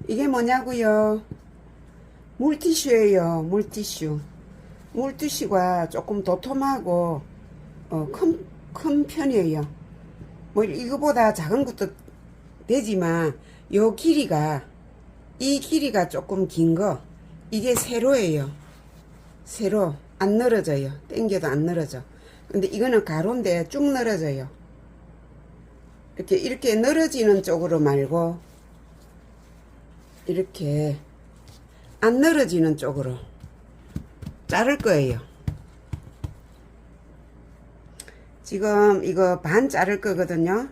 이게 뭐냐고요? 물티슈예요. 물티슈. 물티슈가 조금 도톰하고 큰 편이에요. 뭐 이거보다 작은 것도 되지만 요 길이가 이 길이가 조금 긴 거 이게 세로예요. 세로 안 늘어져요. 당겨도 안 늘어져. 근데 이거는 가로인데 쭉 늘어져요. 이렇게 늘어지는 쪽으로 말고 이렇게 안 늘어지는 쪽으로 자를 거예요. 지금 이거 반 자를 거거든요.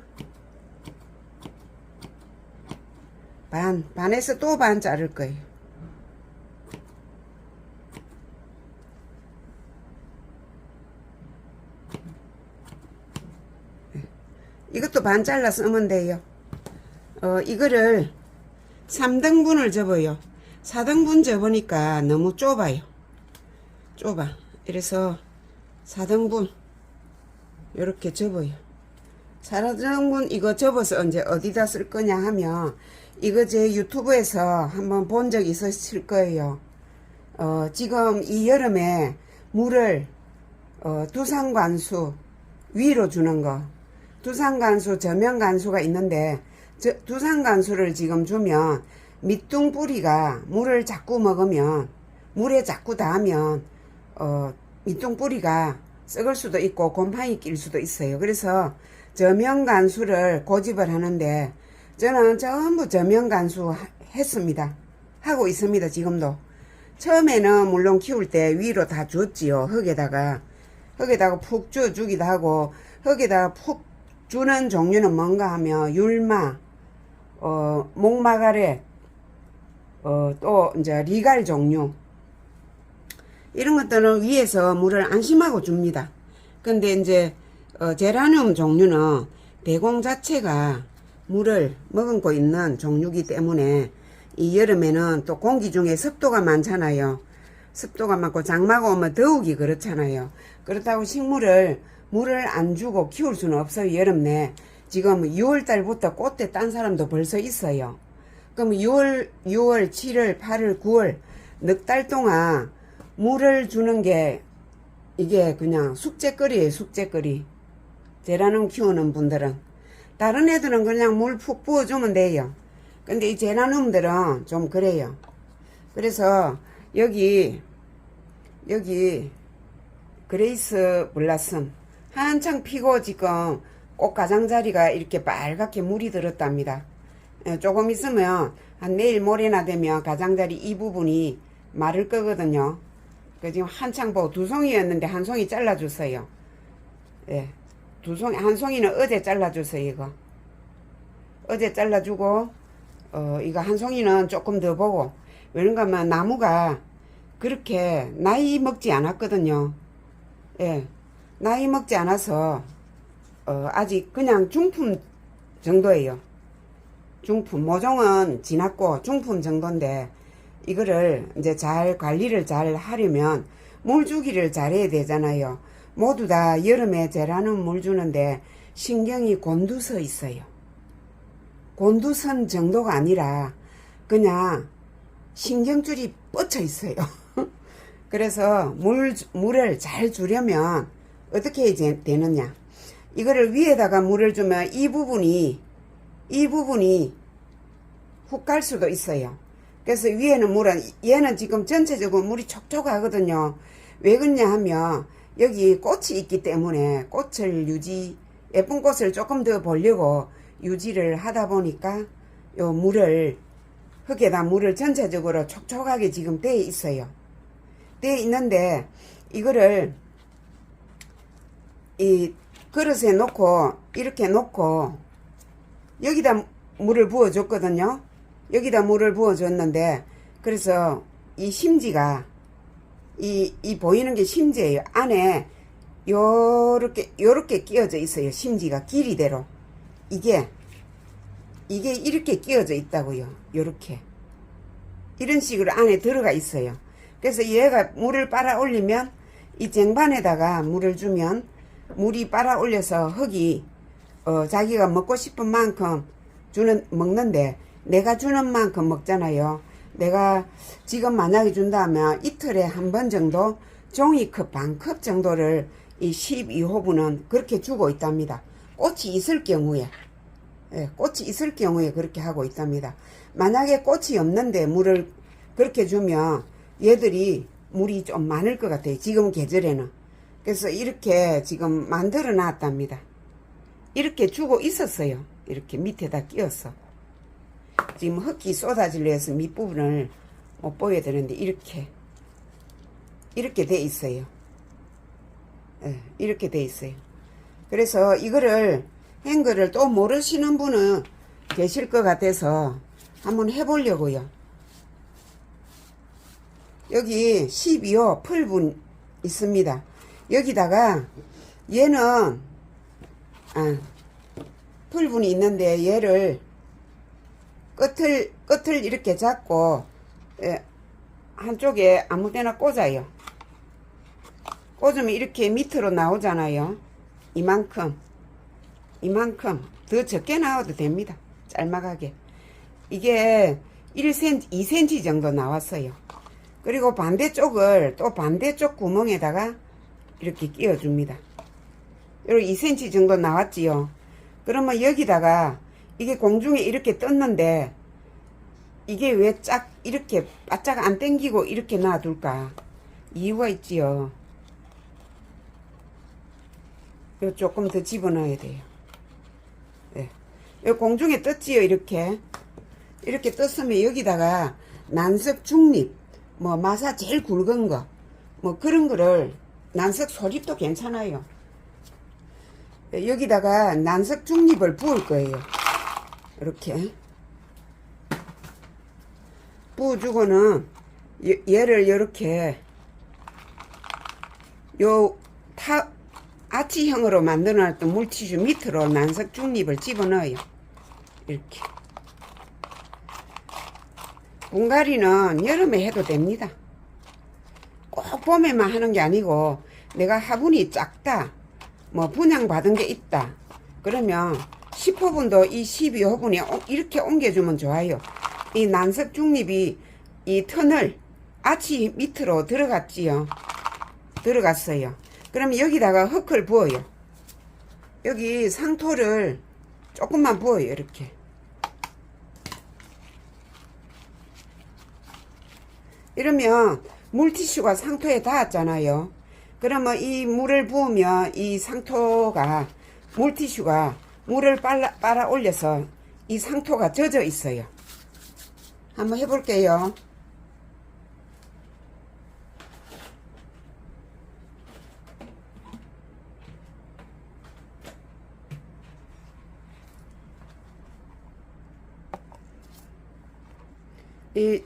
반에서 또 반 자를 거예요. 이것도 반 잘라 쓰면 돼요. 이거를 3등분을 접어요. 4등분 접으니까 너무 좁아요. 좁아. 이래서 4등분 이렇게 접어요. 4등분 이거 접어서 이제 어디다 쓸 거냐 하면 이거 제 유튜브에서 한번 본 적 있으실 거예요. 지금 이 여름에 물을 두상관수 위로 주는 거, 두상관수, 저면관수가 있는데 두상관수를 지금 주면 밑둥뿌리가 물을 자꾸 먹으면 물에 자꾸 닿으면 밑둥뿌리가 썩을 수도 있고 곰팡이 낄 수도 있어요. 그래서 저면관수를 고집을 하는데 저는 전부 저면관수 했습니다. 하고 있습니다. 지금도. 처음에는 물론 키울 때 위로 다 줬지요. 흙에다가 푹 주기도 하고, 흙에다가 푹 주는 종류는 뭔가 하면 율마, 목마가렛, 또 이제 리갈 종류 이런 것들은 위에서 물을 안심하고 줍니다. 근데 이제 제라늄 종류는 대공 자체가 물을 머금고 있는 종류이기 때문에 이 여름에는 또 공기 중에 습도가 많잖아요. 습도가 많고 장마가 오면 더욱이 그렇잖아요. 그렇다고 식물을 물을 안 주고 키울 수는 없어요. 여름 내 지금 6월달부터 꽃대 딴 사람도 벌써 있어요. 그럼 6월, 7월, 8월, 9월 넉 달 동안 물을 주는 게 이게 그냥 숙제거리예요. 숙제거리. 제라늄 키우는 분들은. 다른 애들은 그냥 물 푹 부어주면 돼요. 근데 이 제라늄들은 좀 그래요. 그래서 여기 그레이스 블라썸 한창 피고 지금 꽃 가장자리가 이렇게 빨갛게 물이 들었답니다. 조금 있으면 한 내일 모레나 되면 가장자리 이 부분이 마를 거거든요. 그 지금 한창 보고 두 송이였는데 한 송이 잘라줬어요. 예, 한 송이는 어제 잘라줬어요. 이거 어제 잘라주고 이거 한 송이는 조금 더 보고. 왜냐면 하면 나무가 그렇게 나이 먹지 않았거든요. 예, 나이 먹지 않아서 아직 그냥 중품 정도예요. 중품. 모종은 지났고 중품 정도인데 이거를 이제 잘 관리를 잘 하려면 물 주기를 잘 해야 되잖아요. 모두 다 여름에 제라늄 물 주는데 신경이 곤두서 있어요. 곤두선 정도가 아니라 그냥 신경줄이 뻗쳐 있어요. 그래서 물을 잘 주려면 어떻게 해야 되느냐. 이거를 위에다가 물을 주면 이 부분이 훅 갈 수도 있어요. 그래서 위에는 물은, 얘는 지금 전체적으로 물이 촉촉하거든요. 왜 그러냐 하면 여기 꽃이 있기 때문에 꽃을 예쁜 꽃을 조금 더 보려고 유지를 하다 보니까 요 물을, 흙에다 물을 전체적으로 촉촉하게 지금 돼 있어요. 돼 있는데 이거를 이 그릇에 놓고 이렇게 놓고 여기다 물을 부어 줬거든요. 여기다 물을 부어 줬는데 그래서 이 심지가 이 보이는 게 심지예요. 안에 요렇게 끼어져 있어요. 심지가 길이대로 이게 이렇게 끼어져 있다고요. 요렇게 이런 식으로 안에 들어가 있어요. 그래서 얘가 물을 빨아 올리면 이 쟁반에다가 물을 주면 물이 빨아 올려서 흙이 자기가 먹고 싶은 만큼 먹는데 내가 주는 만큼 먹잖아요. 내가 지금 만약에 준다면 이틀에 한 번 정도 종이컵 반컵 정도를 이 12호분은 그렇게 주고 있답니다. 꽃이 있을 경우에, 예, 꽃이 있을 경우에 그렇게 하고 있답니다. 만약에 꽃이 없는데 물을 그렇게 주면 얘들이 물이 좀 많을 것 같아요. 지금 계절에는. 그래서 이렇게 지금 만들어 놨답니다. 이렇게 주고 있었어요. 이렇게 밑에다 끼워서. 지금 흙이 쏟아지려 해서 밑부분을 못 보여드리는데 이렇게 돼 있어요. 네, 이렇게 돼 있어요. 그래서 이거를 행거를 또 모르시는 분은 계실 것 같아서 한번 해보려고요. 여기 12호 풀분 있습니다. 여기다가 얘는 풀분이 있는데 얘를 끝을 이렇게 잡고 한쪽에 아무 데나 꽂아요. 꽂으면 이렇게 밑으로 나오잖아요. 이만큼 더 적게 나와도 됩니다. 짤막하게. 이게 1cm, 2cm 정도 나왔어요. 그리고 반대쪽을 또 반대쪽 구멍에다가 이렇게 끼워줍니다. 이렇게 2cm 정도 나왔지요. 그러면 여기다가 이게 공중에 이렇게 떴는데 이게 왜 이렇게 바짝 안 당기고 이렇게 놔둘까? 이유가 있지요. 요 조금 더 집어넣어야 돼요. 네. 요 공중에 떴지요. 이렇게 떴으면 여기다가 난석 중립, 뭐 마사 제일 굵은 거, 뭐 그런 거를 난석 소립도 괜찮아요. 여기다가 난석 중립을 부을 거예요. 이렇게 부어주고는 얘를 이렇게 아치형으로 만들어놨던 물티슈 밑으로 난석 중립을 집어넣어요. 이렇게. 분갈이는 여름에 해도 됩니다. 꼭 봄에만 하는 게 아니고 내가 화분이 작다, 뭐 분양받은 게 있다 그러면 10호분도 이 12호분에 이렇게 옮겨주면 좋아요. 이 난석 중립이 이 터널 아치 밑으로 들어갔지요. 들어갔어요. 그럼 여기다가 흙을 부어요. 여기 상토를 조금만 부어요. 이렇게. 이러면 물티슈가 상토에 닿았잖아요. 그러면 이 물을 부으면 이 상토가 물티슈가 물을 빨아 올려서 이 상토가 젖어 있어요. 한번 해볼게요.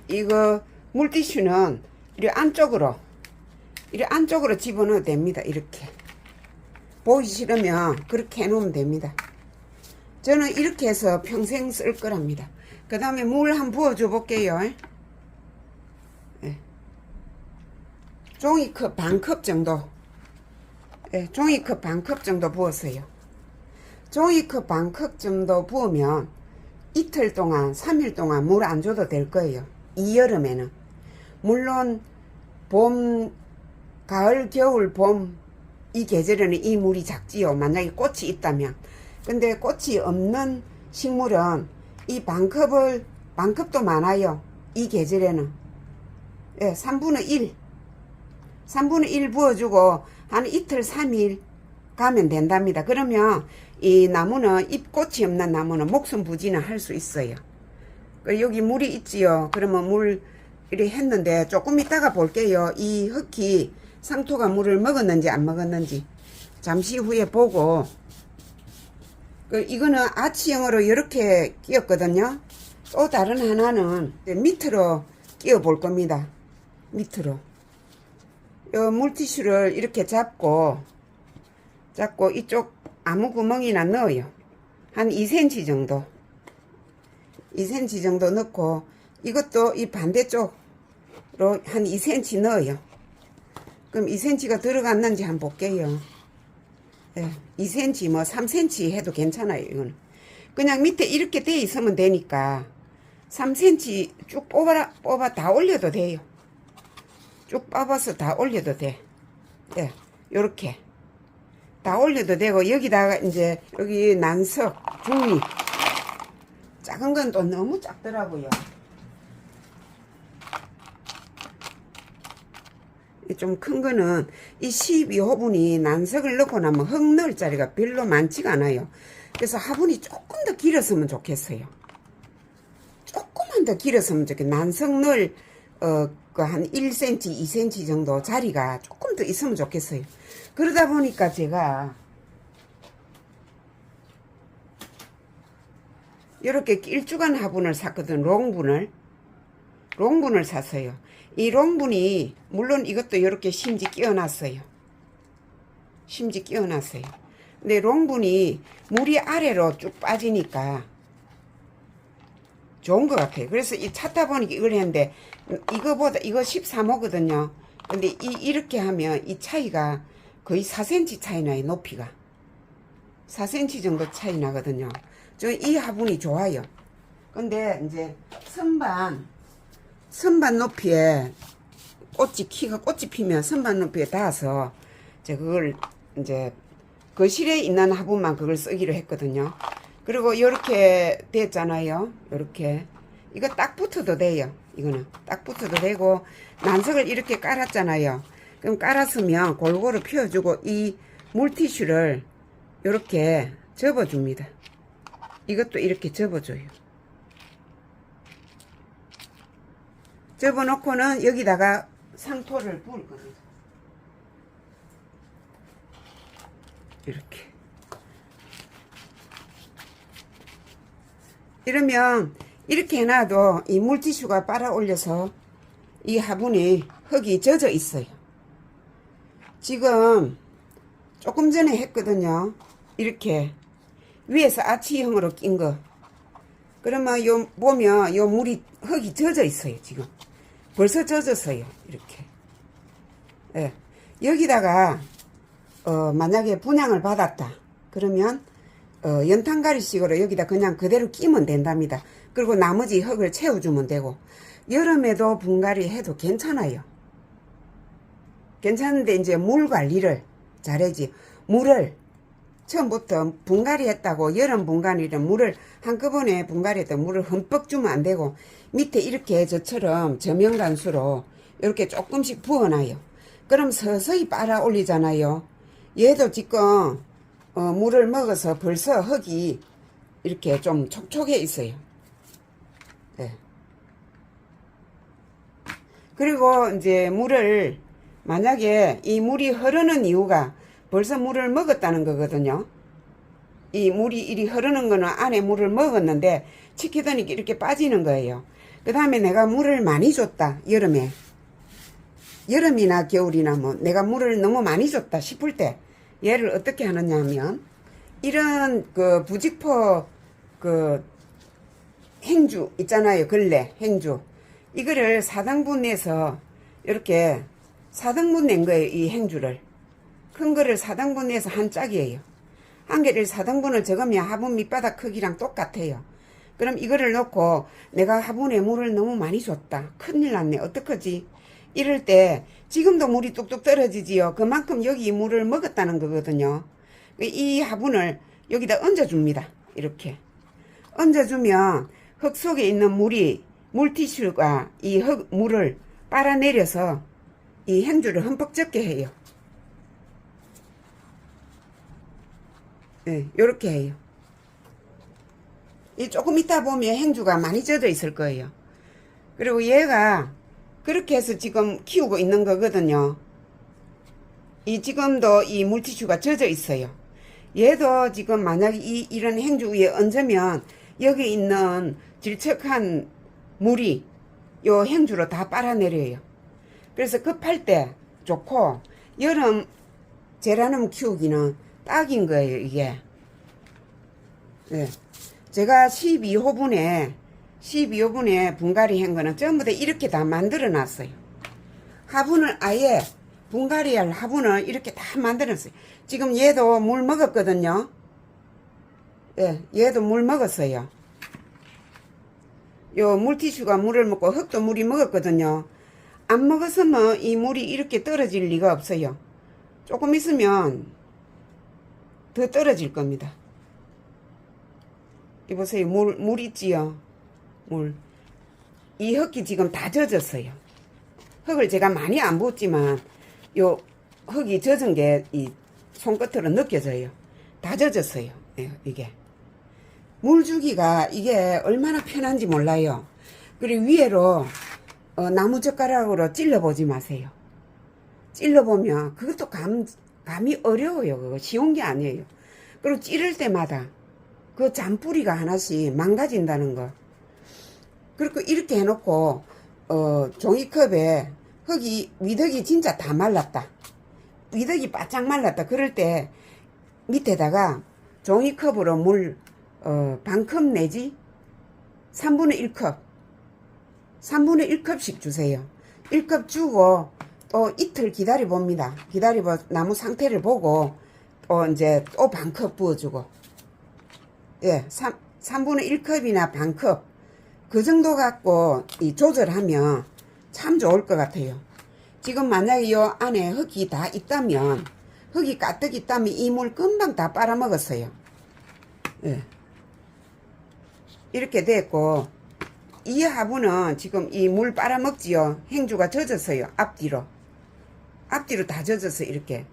이거 물티슈는 이렇게 안쪽으로 집어넣어도 됩니다. 이렇게 보기 싫으면 그렇게 해놓으면 됩니다. 저는 이렇게 해서 평생 쓸 거랍니다. 그 다음에 물 한번 부어줘 볼게요. 네. 종이컵 반컵 정도, 네, 종이컵 반컵 정도 부었어요. 종이컵 반컵 정도 부으면 이틀 동안 3일 동안 물 안 줘도 될 거예요. 이 여름에는. 물론 봄, 가을, 겨울, 봄 이 계절에는 이 물이 작지요. 만약에 꽃이 있다면. 근데 꽃이 없는 식물은 이 반컵도 많아요. 이 계절에는. 예, 3분의 1 부어주고 한 이틀 3일 가면 된답니다. 그러면 이 나무는 잎꽃이 없는 나무는 목숨 부지는 할 수 있어요. 여기 물이 있지요. 그러면 물 이렇게 했는데 조금 이따가 볼게요. 이 흙이 상토가 물을 먹었는지 안 먹었는지 잠시 후에 보고. 이거는 아치형으로 이렇게 끼웠거든요. 또 다른 하나는 밑으로 끼워 볼 겁니다. 밑으로 요 물티슈를 이렇게 잡고 이쪽 아무 구멍이나 넣어요. 한 2cm 정도 2cm 정도 넣고 이것도 이 반대쪽으로 한 2cm 넣어요. 그럼 2cm가 들어갔는지 한번 볼게요. 네, 2cm 뭐 3cm 해도 괜찮아요. 이거는 그냥 밑에 이렇게 돼 있으면 되니까 3cm 쭉 뽑아 다 올려도 돼요. 쭉 뽑아서 다 올려도 돼. 예, 요렇게 다 올려도 되고, 여기다가 이제 여기 난석 중립 작은 건 또 너무 작더라고요. 좀 큰 거는 이 12호분이 난석을 넣고 나면 흙 넣을 자리가 별로 많지가 않아요. 그래서 화분이 조금 더 길었으면 좋겠어요. 조금만 더 길었으면 좋겠어요. 난석 넣을 그 한 1cm, 2cm 정도 자리가 조금 더 있으면 좋겠어요. 그러다 보니까 제가 이렇게 길쭉한 화분을 샀거든. 롱분을 샀어요. 이 롱분이 물론 이것도 이렇게 심지 끼워놨어요. 근데 롱분이 물이 아래로 쭉 빠지니까 좋은 것 같아요. 그래서 이 찾다 보니까 이걸 했는데, 이거 13호거든요. 근데 이렇게 하면 이 차이가 거의 4cm 차이 나요. 높이가 4cm 정도 차이 나거든요. 저 이 화분이 좋아요. 근데 이제 선반 높이에 꽃이 피면 선반 높이에 닿아서 제가 그걸 이제 거실에 있는 화분만 그걸 쓰기로 했거든요. 그리고 이렇게 됐잖아요. 이렇게 이거 딱 붙어도 돼요. 이거는 딱 붙어도 되고, 난석을 이렇게 깔았잖아요. 그럼 깔았으면 골고루 펴주고, 이 물티슈를 이렇게 접어줍니다. 이것도 이렇게 접어줘요. 접어놓고는 여기다가 상토를 부을 겁니다. 이렇게. 이러면 이렇게 해놔도 이 물티슈가 빨아 올려서 이 화분에 흙이 젖어 있어요. 지금 조금 전에 했거든요. 이렇게 위에서 아치형으로 낀 거. 그러면 요 보면 요 물이 흙이 젖어 있어요. 지금 벌써 젖었어요. 이렇게. 예. 여기다가 만약에 분양을 받았다 그러면 연탄가리식으로 여기다 그냥 그대로 끼면 된답니다. 그리고 나머지 흙을 채워주면 되고, 여름에도 분갈이 해도 괜찮아요. 괜찮은데 이제 물 관리를 잘해야지. 물을 처음부터 분갈이 했다고 여름 분갈이는 물을 한꺼번에 분갈이 했다 물을 흠뻑 주면 안 되고, 밑에 이렇게 저처럼 저명간수로 이렇게 조금씩 부어놔요. 그럼 서서히 빨아 올리잖아요. 얘도 지금 물을 먹어서 벌써 흙이 이렇게 좀 촉촉해 있어요. 네. 그리고 이제 물을, 만약에 이 물이 흐르는 이유가 벌써 물을 먹었다는 거거든요. 이 물이 이리 흐르는 거는 안에 물을 먹었는데 치키더니 이렇게 빠지는 거예요. 그 다음에 내가 물을 많이 줬다. 여름이나 겨울이나 뭐 내가 물을 너무 많이 줬다 싶을 때 얘를 어떻게 하느냐 하면, 이런 그 부직포 그 행주 있잖아요. 걸레 행주, 이거를 4등분 내서 이렇게 4등분 낸 거예요. 이 행주를 큰 거를 4등분 내서 한 짝이에요. 한 개를 4등분을 적으면 화분 밑바닥 크기랑 똑같아요. 그럼 이거를 놓고 내가 화분에 물을 너무 많이 줬다, 큰일 났네, 어떡하지, 이럴 때 지금도 물이 뚝뚝 떨어지지요. 그만큼 여기 물을 먹었다는 거거든요. 이 화분을 여기다 얹어줍니다. 이렇게 얹어주면 흙 속에 있는 물티슈가 이 물을 빨아내려서 이 행주를 흠뻑 젖게 해요. 네, 요렇게 해요. 이 조금 있다 보면 행주가 많이 젖어 있을 거예요. 그리고 얘가 그렇게 해서 지금 키우고 있는 거거든요. 지금도 이 물티슈가 젖어 있어요. 얘도 지금 만약에 이런 행주 위에 얹으면 여기 있는 질척한 물이 요 행주로 다 빨아내려요. 그래서 급할 때 좋고, 여름 제라늄 키우기는 딱인 거예요, 이게. 네. 제가 12호분에 분갈이 한 거는 전부 다 이렇게 다 만들어 놨어요. 화분을 아예 분갈이 할 화분을 이렇게 다 만들어 놨어요. 지금 얘도 물 먹었거든요. 예, 얘도 물 먹었어요. 요 물티슈가 물을 먹고 흙도 물이 먹었거든요. 안 먹었으면 이 물이 이렇게 떨어질 리가 없어요. 조금 있으면 더 떨어질 겁니다. 이 보세요. 물 있지요. 물. 이 흙이 지금 다 젖었어요. 흙을 제가 많이 안 부었지만 요 흙이 젖은 게 이 손끝으로 느껴져요. 다 젖었어요. 이게. 물주기가 이게 얼마나 편한지 몰라요. 그리고 위에로 나무젓가락으로 찔러보지 마세요. 찔러보면 그것도 감이 어려워요. 그거 쉬운 게 아니에요. 그리고 찌를 때마다 그 잔뿌리가 하나씩 망가진다는 거. 그리고 이렇게 해놓고 종이컵에 위덕이 진짜 다 말랐다. 위덕이 바짝 말랐다. 그럴 때 밑에다가 종이컵으로 물 반컵 내지 3분의 1컵 3분의 1컵씩 주세요. 1컵 주고 또 이틀 기다려 봅니다. 기다려 나무 상태를 보고 또 이제 또 반컵 부어주고, 예, 3분의 1컵이나 반컵 그 정도 갖고 이 조절하면 참 좋을 것 같아요. 지금 만약에 요 안에 흙이 다 있다면, 흙이 가득 있다면 이 물 금방 다 빨아먹었어요. 예. 이렇게 됐고, 이 하부는 지금 이 물 빨아먹지요. 행주가 젖었어요. 앞뒤로 다 젖었어요. 이렇게.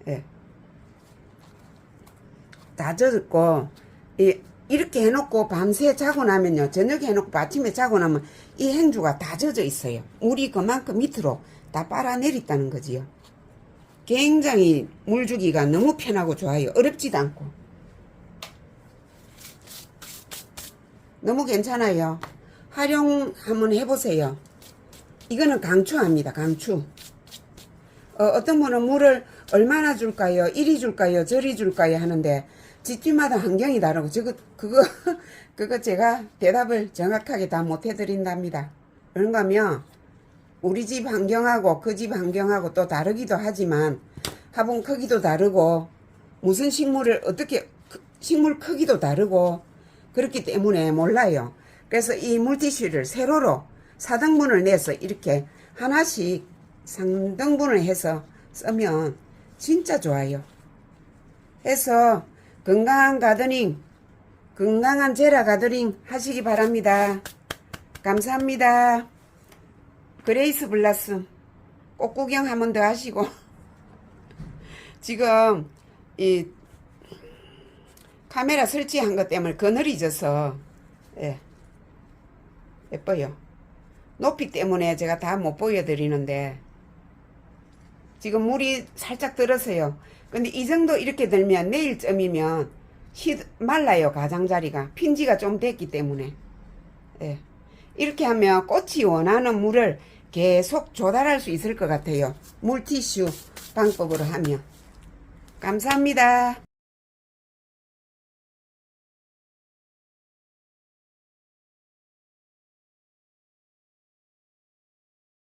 예. 다 젖었고, 이렇게 해놓고 밤새 자고 나면요. 저녁에 해놓고 아침에 자고 나면 이 행주가 다 젖어 있어요. 물이 그만큼 밑으로 다 빨아내렸다는 거지요. 굉장히 물주기가 너무 편하고 좋아요. 어렵지도 않고. 너무 괜찮아요. 활용 한번 해보세요. 이거는 강추합니다. 강추. 어떤 분은 물을 얼마나 줄까요? 이리 줄까요? 저리 줄까요? 하는데 집집마다 환경이 다르고 그거 제가 대답을 정확하게 다 못 해드린답니다. 그런가 하면 우리 집 환경하고 그 집 환경하고 또 다르기도 하지만 화분 크기도 다르고 무슨 식물을 어떻게 식물 크기도 다르고 그렇기 때문에 몰라요. 그래서 이 물티슈를 세로로 4등분을 내서 이렇게 하나씩 3등분을 해서 쓰면 진짜 좋아요. 해서 건강한 가드닝, 건강한 제라 가드닝 하시기 바랍니다. 감사합니다. 그레이스 블라썸 꽃 구경 한 번 더 하시고 지금 이 카메라 설치한 것 때문에 그늘이 져서 예, 예뻐요. 높이 때문에 제가 다 못 보여드리는데 지금 물이 살짝 들었어요. 근데 이 정도 이렇게 들면 내일쯤이면 말라요. 가장자리가 핀지가 좀 됐기 때문에. 예. 이렇게 하면 꽃이 원하는 물을 계속 조달할 수 있을 것 같아요. 물티슈 방법으로 하면. 감사합니다.